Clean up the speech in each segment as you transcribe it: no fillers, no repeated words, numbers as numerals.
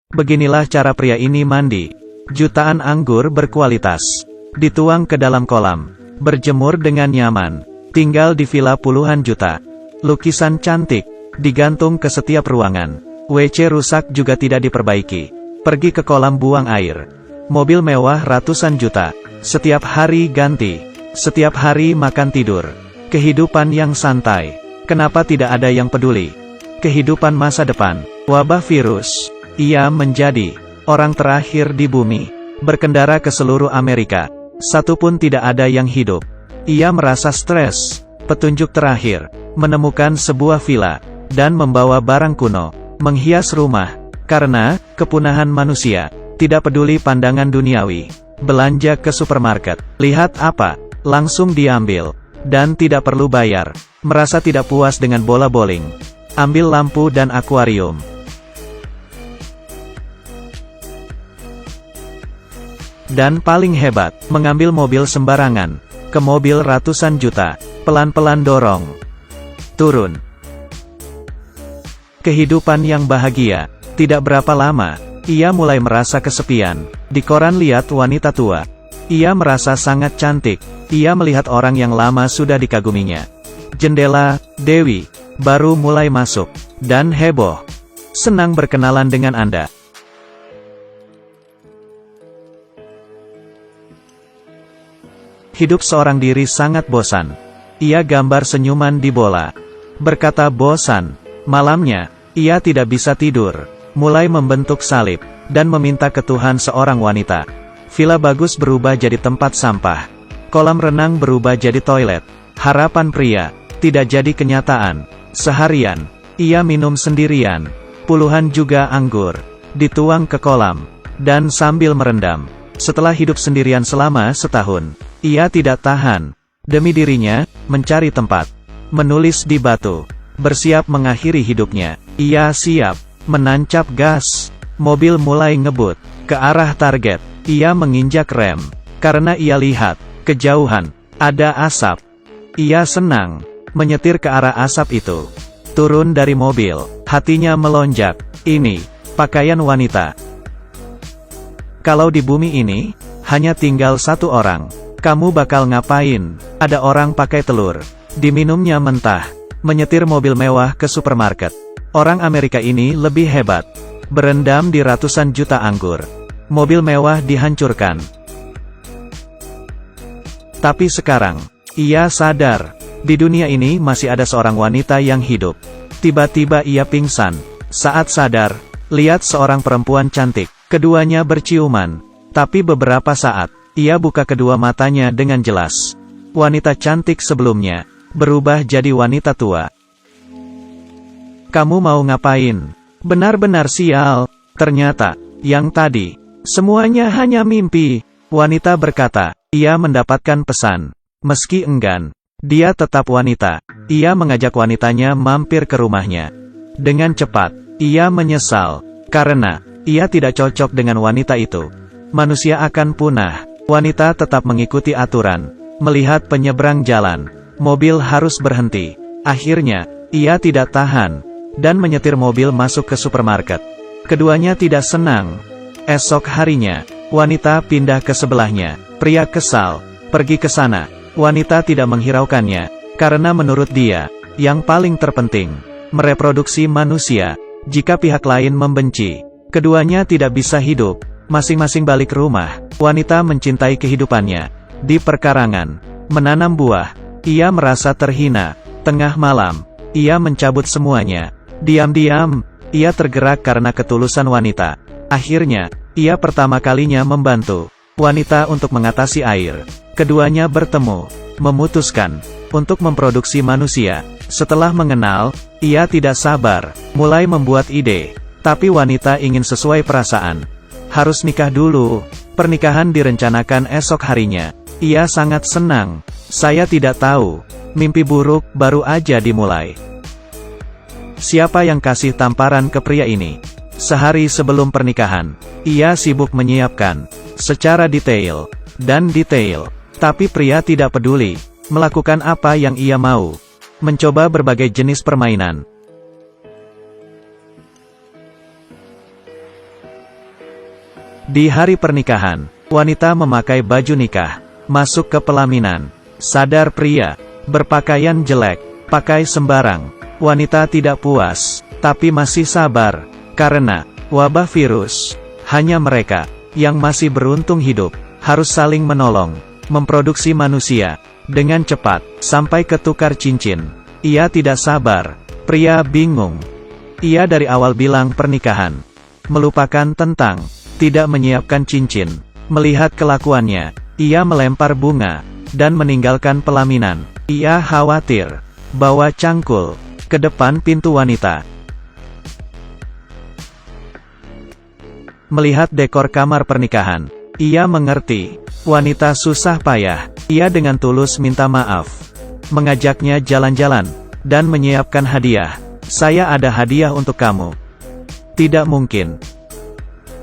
Beginilah cara pria ini mandi. Jutaan anggur berkualitas. Dituang ke dalam kolam. Berjemur dengan nyaman. Tinggal di villa puluhan juta. Lukisan cantik. Digantung ke setiap ruangan. WC rusak juga tidak diperbaiki. Pergi ke kolam buang air. Mobil mewah ratusan juta. Setiap hari ganti. Setiap hari makan tidur. Kehidupan yang santai. Kenapa tidak ada yang peduli? Kehidupan masa depan. Wabah virus. Ia menjadi orang terakhir di bumi. Berkendara ke seluruh Amerika. Satu pun tidak ada yang hidup. Ia merasa stres. Petunjuk terakhir. Menemukan sebuah villa. Dan membawa barang kuno. Menghias rumah. Karena kepunahan manusia. Tidak peduli pandangan duniawi. Belanja ke supermarket. Lihat apa? Langsung diambil. Dan tidak perlu bayar. Merasa tidak puas dengan bola bowling. Ambil lampu dan akuarium. Dan paling hebat, mengambil mobil sembarangan. Ke mobil ratusan juta. Pelan-pelan dorong. Turun. Kehidupan yang bahagia. Tidak berapa lama, ia mulai merasa kesepian. Di koran lihat wanita tua. Ia merasa sangat cantik. Ia melihat orang yang lama sudah dikaguminya. Jendela, Dewi, baru mulai masuk. Dan heboh. Senang berkenalan dengan Anda. Hidup seorang diri sangat bosan. Ia gambar senyuman di bola. Berkata bosan. Malamnya, ia tidak bisa tidur. Mulai membentuk salib. Dan meminta ke Tuhan seorang wanita. Villa bagus berubah jadi tempat sampah. Kolam renang berubah jadi toilet. Harapan pria. Tidak jadi kenyataan. Seharian. Ia minum sendirian. Puluhan juga anggur. Dituang ke kolam. Dan sambil merendam. Setelah hidup sendirian selama setahun. Ia tidak tahan. Demi dirinya, mencari tempat. Menulis di batu. Bersiap mengakhiri hidupnya. Ia siap. Menancap gas. Mobil mulai ngebut. Ke arah target. Ia menginjak rem. Karena ia lihat. Kejauhan. Ada asap. Ia senang. Menyetir ke arah asap itu. Turun dari mobil. Hatinya melonjak. Ini. Pakaian wanita. Kalau di bumi ini. Hanya tinggal satu orang. Kamu bakal ngapain? Ada orang pakai telur. Diminumnya mentah. Menyetir mobil mewah ke supermarket. Orang Amerika ini lebih hebat. Berendam di ratusan juta anggur. Mobil mewah dihancurkan. Tapi sekarang, ia sadar. Di dunia ini masih ada seorang wanita yang hidup. Tiba-tiba ia pingsan. Saat sadar, lihat seorang perempuan cantik. Keduanya berciuman. Tapi beberapa saat, ia buka kedua matanya dengan jelas. Wanita cantik sebelumnya, berubah jadi wanita tua. Kamu mau ngapain? Benar-benar sial. Ternyata, yang tadi, semuanya hanya mimpi. Wanita berkata, ia mendapatkan pesan. Meski enggan, dia tetap wanita. Ia mengajak wanitanya mampir ke rumahnya. Dengan cepat, ia menyesal. Karena, ia tidak cocok dengan wanita itu. Manusia akan punah. Wanita tetap mengikuti aturan. Melihat penyeberang jalan. Mobil harus berhenti. Akhirnya, ia tidak tahan. Dan menyetir mobil masuk ke supermarket. Keduanya tidak senang. Esok harinya, wanita pindah ke sebelahnya. Pria kesal. Pergi ke sana. Wanita tidak menghiraukannya. Karena menurut dia, yang paling terpenting, mereproduksi manusia. Jika pihak lain membenci, keduanya tidak bisa hidup. Masing-masing balik rumah. Wanita mencintai kehidupannya. Di perkarangan. Menanam buah. Ia merasa terhina. Tengah malam. Ia mencabut semuanya. Diam-diam. Ia tergerak karena ketulusan wanita. Akhirnya, ia pertama kalinya membantu wanita untuk mengatasi air. Keduanya bertemu. Memutuskan untuk memproduksi manusia. Setelah mengenal, ia tidak sabar. Mulai membuat ide. Tapi wanita ingin sesuai perasaan. Harus nikah dulu. Pernikahan direncanakan esok harinya. Ia sangat senang. Saya tidak tahu. Mimpi buruk baru aja dimulai. Siapa yang kasih tamparan ke pria ini? Sehari sebelum pernikahan, ia sibuk menyiapkan secara detail dan detail. Tapi pria tidak peduli. Melakukan apa yang ia mau. Mencoba berbagai jenis permainan. Di hari pernikahan, wanita memakai baju nikah, masuk ke pelaminan. Sadar pria, berpakaian jelek, pakai sembarang. Wanita tidak puas, tapi masih sabar, karena wabah virus. Hanya mereka yang masih beruntung hidup, harus saling menolong, memproduksi manusia dengan cepat, sampai ke tukar cincin. Ia tidak sabar. Pria bingung. Ia dari awal bilang pernikahan, melupakan tentang tidak menyiapkan cincin. Melihat kelakuannya, ia melempar bunga dan meninggalkan pelaminan. Ia khawatir bawa cangkul ke depan pintu wanita. Melihat dekor kamar pernikahan, ia mengerti wanita susah payah. Ia dengan tulus minta maaf, mengajaknya jalan-jalan, dan menyiapkan hadiah. Saya ada hadiah untuk kamu. Tidak mungkin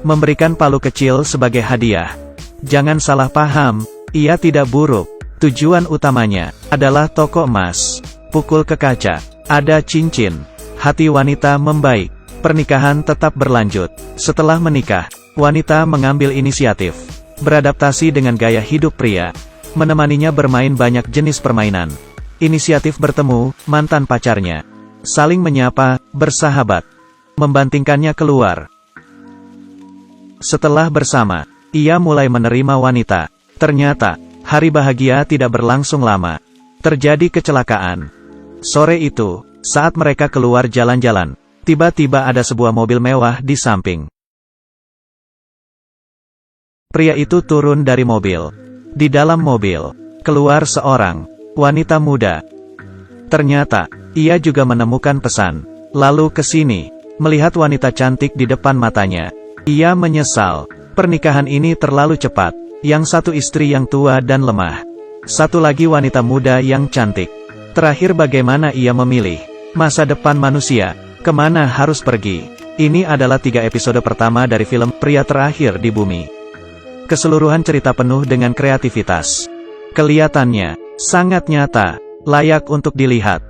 memberikan palu kecil sebagai hadiah. Jangan salah paham, ia tidak buruk. Tujuan utamanya adalah toko emas. Pukul ke kaca, ada cincin. Hati wanita membaik. Pernikahan tetap berlanjut. Setelah menikah, wanita mengambil inisiatif, beradaptasi dengan gaya hidup pria, menemaninya bermain banyak jenis permainan. Inisiatif bertemu mantan pacarnya, saling menyapa, bersahabat, membantingkannya keluar. Setelah bersama, ia mulai menerima wanita. Ternyata, hari bahagia tidak berlangsung lama. Terjadi kecelakaan. Sore itu, saat mereka keluar jalan-jalan, tiba-tiba ada sebuah mobil mewah di samping. Pria itu turun dari mobil. Di dalam mobil, keluar seorang wanita muda. Ternyata, ia juga menemukan pesan. Lalu ke sini, melihat wanita cantik di depan matanya. Ia menyesal, pernikahan ini terlalu cepat. Yang satu istri yang tua dan lemah. Satu lagi wanita muda yang cantik. Terakhir bagaimana ia memilih masa depan manusia, kemana harus pergi. Ini adalah 3 episode pertama dari film Pria Terakhir di Bumi. Keseluruhan cerita penuh dengan kreativitas. Kelihatannya sangat nyata, layak untuk dilihat.